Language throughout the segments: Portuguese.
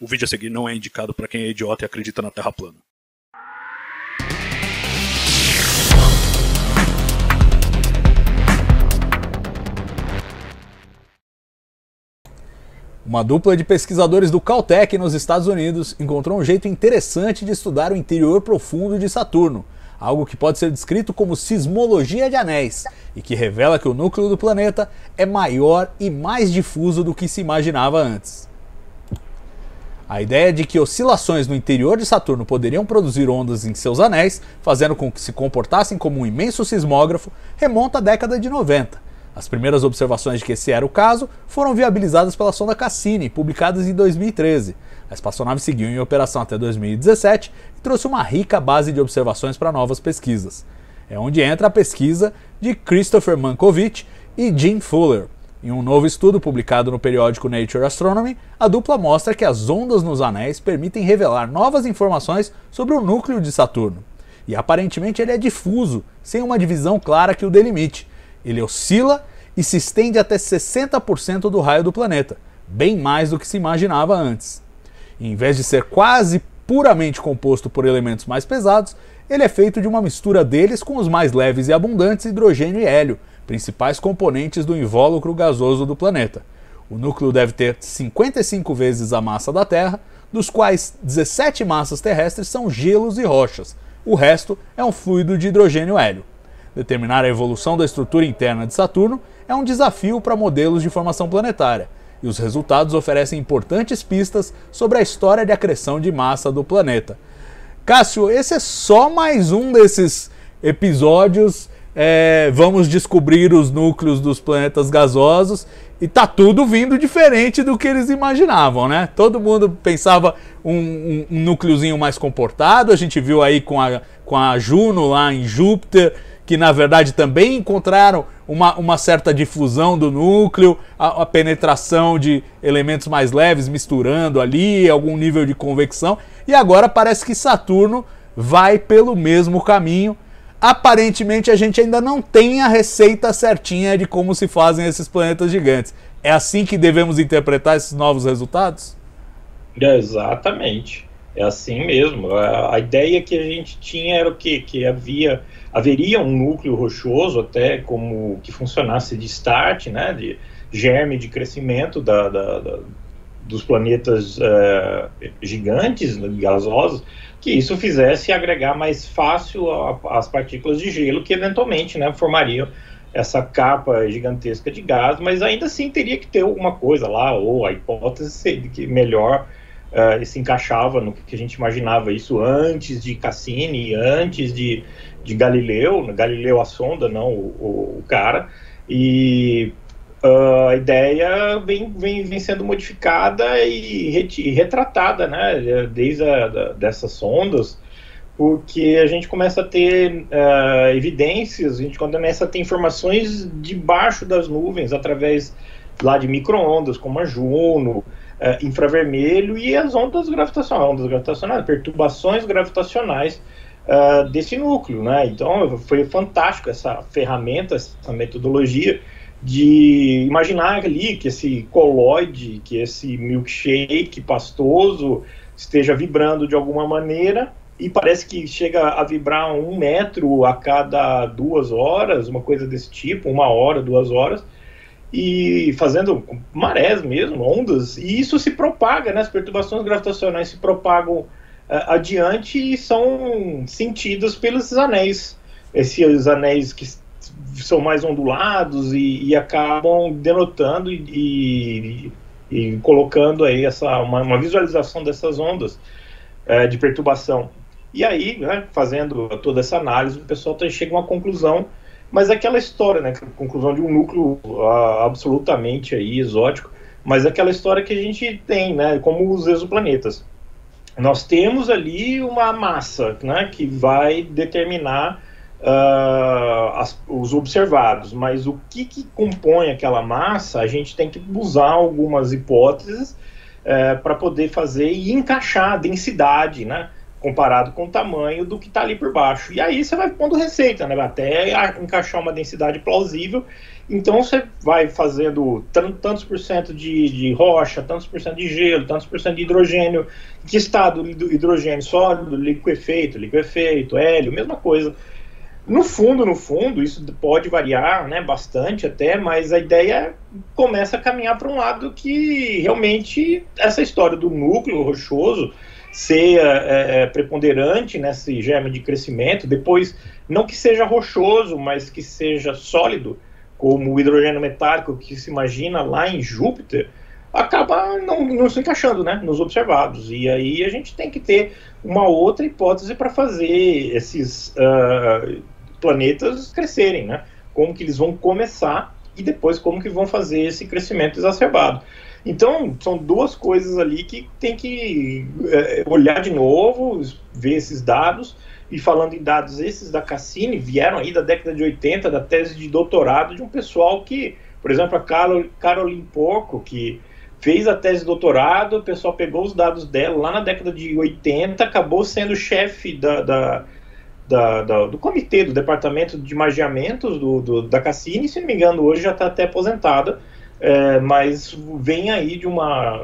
O vídeo a seguir não é indicado para quem é idiota e acredita na Terra plana. Uma dupla de pesquisadores do Caltech nos Estados Unidos encontrou um jeito interessante de estudar o interior profundo de Saturno, algo que pode ser descrito como sismologia de anéis, e que revela que o núcleo do planeta é maior e mais difuso do que se imaginava antes. A ideia de que oscilações no interior de Saturno poderiam produzir ondas em seus anéis, fazendo com que se comportassem como um imenso sismógrafo, remonta à década de 90. As primeiras observações de que esse era o caso foram viabilizadas pela sonda Cassini, publicadas em 2013. A espaçonave seguiu em operação até 2017 e trouxe uma rica base de observações para novas pesquisas. É onde entra a pesquisa de Christopher Mankiewicz e Jim Fuller. Em um novo estudo publicado no periódico Nature Astronomy, a dupla mostra que as ondas nos anéis permitem revelar novas informações sobre o núcleo de Saturno. E aparentemente ele é difuso, sem uma divisão clara que o delimite. Ele oscila e se estende até 60% do raio do planeta, bem mais do que se imaginava antes. E, em vez de ser quase puramente composto por elementos mais pesados, ele é feito de uma mistura deles com os mais leves e abundantes hidrogênio e hélio, principais componentes do invólucro gasoso do planeta. O núcleo deve ter 55 vezes a massa da Terra, dos quais 17 massas terrestres são gelos e rochas. O resto é um fluido de hidrogênio e hélio. Determinar a evolução da estrutura interna de Saturno é um desafio para modelos de formação planetária, e os resultados oferecem importantes pistas sobre a história de acreção de massa do planeta. Cássio, esse é só mais um desses episódios. Vamos descobrir os núcleos dos planetas gasosos e tá tudo vindo diferente do que eles imaginavam, né? Todo mundo pensava um núcleozinho mais comportado. A gente viu aí com a Juno lá em Júpiter, que na verdade também encontraram uma certa difusão do núcleo, a penetração de elementos mais leves misturando ali, algum nível de convecção. E agora parece que Saturno vai pelo mesmo caminho. Aparentemente a gente ainda não tem a receita certinha de como se fazem esses planetas gigantes. É assim que devemos interpretar esses novos resultados? Exatamente, é assim mesmo. A ideia que a gente tinha era o quê? Que haveria um núcleo rochoso até como que funcionasse de start, né, de germe de crescimento dos planetas gigantes, gasosos, que isso fizesse agregar mais fácil as partículas de gelo que eventualmente, né, formariam essa capa gigantesca de gás, mas ainda assim teria que ter alguma coisa lá, ou a hipótese de que melhor se encaixava no que a gente imaginava isso antes de Cassini, antes de Galileu a sonda, não o cara, e a ideia vem sendo modificada e retratada, né, desde dessas sondas, porque a gente começa a ter evidências, a gente começa a ter informações debaixo das nuvens, através lá de micro-ondas, como a Juno, infravermelho e as ondas gravitacionais, perturbações gravitacionais desse núcleo, né? Então foi fantástico essa ferramenta, essa metodologia de imaginar ali que esse coloide, que esse milkshake pastoso esteja vibrando de alguma maneira, e parece que chega a vibrar 1 metro a cada 2 horas, uma coisa desse tipo, 1 hora, 2 horas, e fazendo marés mesmo, ondas, e isso se propaga, né? As perturbações gravitacionais se propagam adiante e são sentidas pelos anéis, esses anéis que são mais ondulados e acabam denotando e colocando aí uma visualização dessas ondas de perturbação. E aí, né, fazendo toda essa análise, o pessoal chega a uma conclusão, mas aquela história, né, a conclusão de um núcleo absolutamente aí exótico, mas aquela história que a gente tem, né, como os exoplanetas. Nós temos ali uma massa, né, que vai determinar os observados, mas o que compõe aquela massa, a gente tem que usar algumas hipóteses para poder fazer e encaixar a densidade, né, comparado com o tamanho do que está ali por baixo. E aí você vai pondo receita, né, até encaixar uma densidade plausível. Então você vai fazendo tantos por cento de rocha, tantos por cento de gelo, tantos por cento de hidrogênio. Que estado do hidrogênio? Sólido, liquefeito, hélio, mesma coisa. No fundo, isso pode variar, né, bastante até, mas a ideia começa a caminhar para um lado que realmente essa história do núcleo rochoso ser preponderante nesse germe de crescimento, depois não que seja rochoso, mas que seja sólido, como o hidrogênio metálico que se imagina lá em Júpiter, acaba não se encaixando, né, nos observados. E aí a gente tem que ter uma outra hipótese para fazer esses planetas crescerem, né? Como que eles vão começar e depois como que vão fazer esse crescimento exacerbado. Então, são duas coisas ali que tem que olhar de novo, ver esses dados. E falando em dados, esses da Cassini vieram aí da década de 80, da tese de doutorado de um pessoal que, por exemplo, a Caroline Porco, que fez a tese de doutorado, o pessoal pegou os dados dela lá na década de 80, acabou sendo chefe do comitê, do departamento de magiamentos da Cassini, se não me engano, hoje já está até aposentada, mas vem aí de uma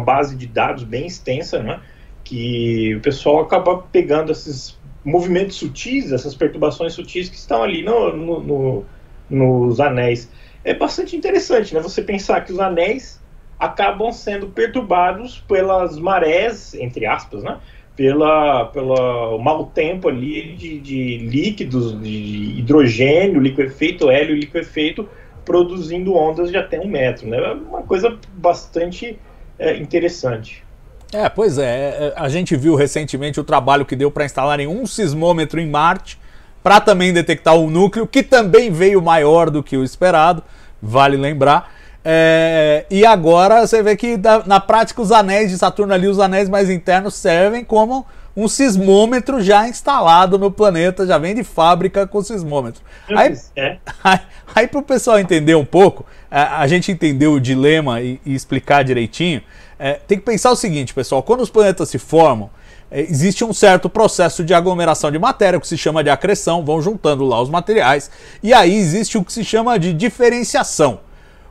base de dados bem extensa, né, que o pessoal acaba pegando esses movimentos sutis, essas perturbações sutis que estão ali nos anéis. É bastante interessante, né, você pensar que os anéis acabam sendo perturbados pelas marés, entre aspas, né, pelo mau tempo ali de líquidos, de hidrogênio, liquefeito, hélio liquefeito, produzindo ondas de até 1 metro, né? É uma coisa bastante interessante. Pois é, a gente viu recentemente o trabalho que deu para instalarem um sismômetro em Marte, para também detectar o núcleo, que também veio maior do que o esperado, vale lembrar. E agora você vê que na prática os anéis de Saturno ali, os anéis mais internos, servem como um sismômetro já instalado no planeta, já vem de fábrica com sismômetro. Aí para o pessoal entender um pouco, a gente entender o dilema e explicar direitinho, tem que pensar o seguinte, pessoal: quando os planetas se formam, existe um certo processo de aglomeração de matéria, que se chama de acreção, vão juntando lá os materiais, e aí existe o que se chama de diferenciação.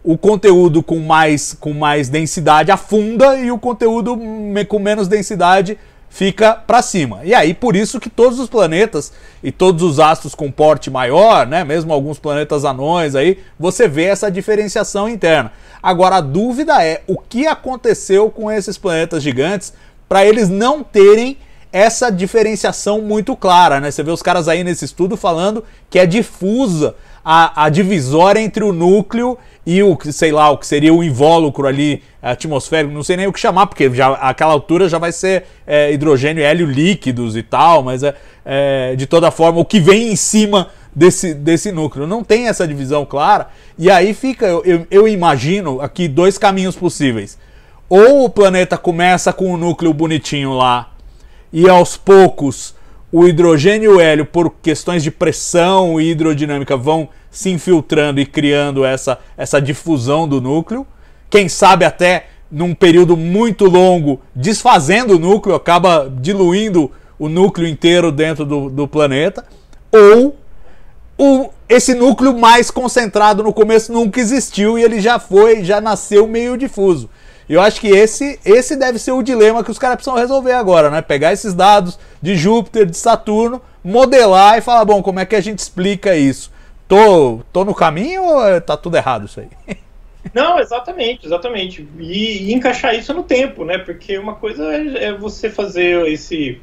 O conteúdo com mais densidade afunda e o conteúdo com menos densidade fica para cima. E aí, por isso que todos os planetas e todos os astros com porte maior, né, mesmo alguns planetas anões aí, você vê essa diferenciação interna. Agora, a dúvida é o que aconteceu com esses planetas gigantes para eles não terem essa diferenciação muito clara, né? Você vê os caras aí nesse estudo falando que é difusa a divisória entre o núcleo e o que seria o invólucro ali atmosférico, não sei nem o que chamar, porque já àquela altura já vai ser hidrogênio e hélio líquidos e tal, mas de toda forma o que vem em cima desse núcleo não tem essa divisão clara, e aí fica, eu imagino aqui 2 caminhos possíveis: ou o planeta começa com o núcleo bonitinho lá, e aos poucos o hidrogênio e o hélio, por questões de pressão e hidrodinâmica, vão se infiltrando e criando essa difusão do núcleo. Quem sabe até num período muito longo, desfazendo o núcleo, acaba diluindo o núcleo inteiro dentro do planeta. Ou esse núcleo mais concentrado no começo nunca existiu e ele já nasceu meio difuso. Eu acho que esse deve ser o dilema que os caras precisam resolver agora, né? Pegar esses dados de Júpiter, de Saturno, modelar e falar, bom, como é que a gente explica isso? Tô no caminho ou tá tudo errado isso aí? Não, exatamente. E encaixar isso no tempo, né? Porque uma coisa é você fazer esse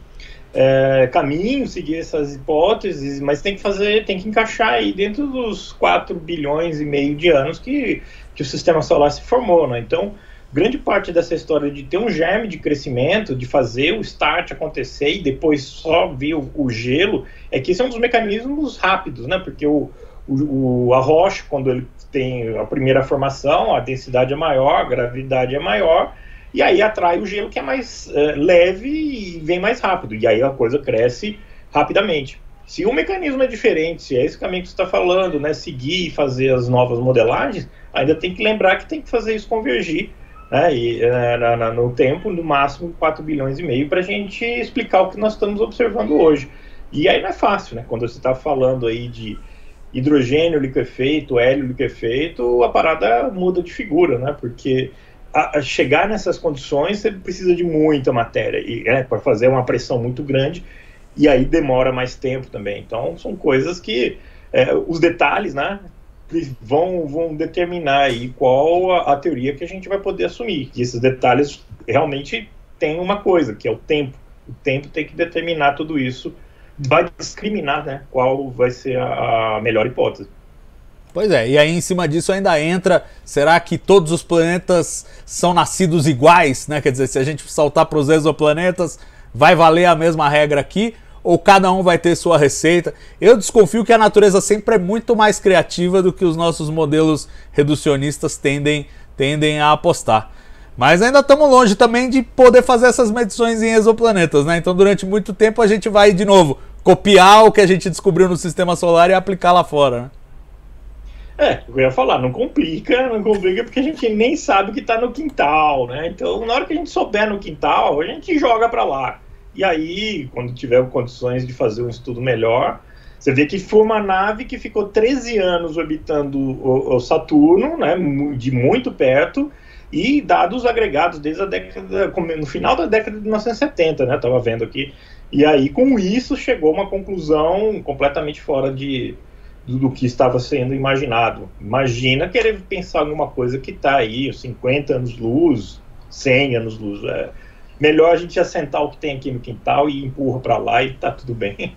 caminho, seguir essas hipóteses, mas tem que encaixar aí dentro dos 4,5 bilhões de anos que o sistema solar se formou, né? Então, grande parte dessa história de ter um germe de crescimento, de fazer o start acontecer e depois só vir o gelo, é que esse é um dos mecanismos rápidos, né? Porque a rocha, quando ele tem a primeira formação, a densidade é maior, a gravidade é maior, e aí atrai o gelo que é mais leve e vem mais rápido, e aí a coisa cresce rapidamente. Se o mecanismo é diferente, se é esse caminho que você está falando, né, seguir e fazer as novas modelagens, ainda tem que lembrar que tem que fazer isso convergir né, e no tempo, no máximo 4 bilhões e meio, para a gente explicar o que nós estamos observando hoje. E aí não é fácil, né? Quando você está falando aí de hidrogênio liquefeito, hélio liquefeito, a parada muda de figura, né? Porque a chegar nessas condições você precisa de muita matéria, e para fazer uma pressão muito grande, e aí demora mais tempo também. Então são coisas que os detalhes, né, vão determinar aí qual a teoria que a gente vai poder assumir. E esses detalhes realmente tem uma coisa, que é o tempo. O tempo tem que determinar tudo isso, vai discriminar, né, qual vai ser a melhor hipótese. Pois é, e aí em cima disso ainda entra, será que todos os planetas são nascidos iguais, né? Quer dizer, se a gente saltar para os exoplanetas, vai valer a mesma regra aqui, ou cada um vai ter sua receita? Eu desconfio que a natureza sempre é muito mais criativa do que os nossos modelos reducionistas tendem a apostar. Mas ainda estamos longe também de poder fazer essas medições em exoplanetas, né? Então durante muito tempo a gente vai, de novo, copiar o que a gente descobriu no sistema solar e aplicar lá fora, né? Eu ia falar, não complica porque a gente nem sabe o que está no quintal, né? Então, na hora que a gente souber no quintal, a gente joga para lá. E aí, quando tiver condições de fazer um estudo melhor, você vê que foi uma nave que ficou 13 anos orbitando o Saturno, né? De muito perto, e dados agregados desde a década, no final da década de 1970, né? Estava vendo aqui. E aí, com isso, chegou a uma conclusão completamente fora do que estava sendo imaginado. Imagina querer pensar em alguma coisa que está aí, 50 anos-luz, 100 anos-luz. Melhor a gente assentar o que tem aqui no quintal e empurra para lá e está tudo bem.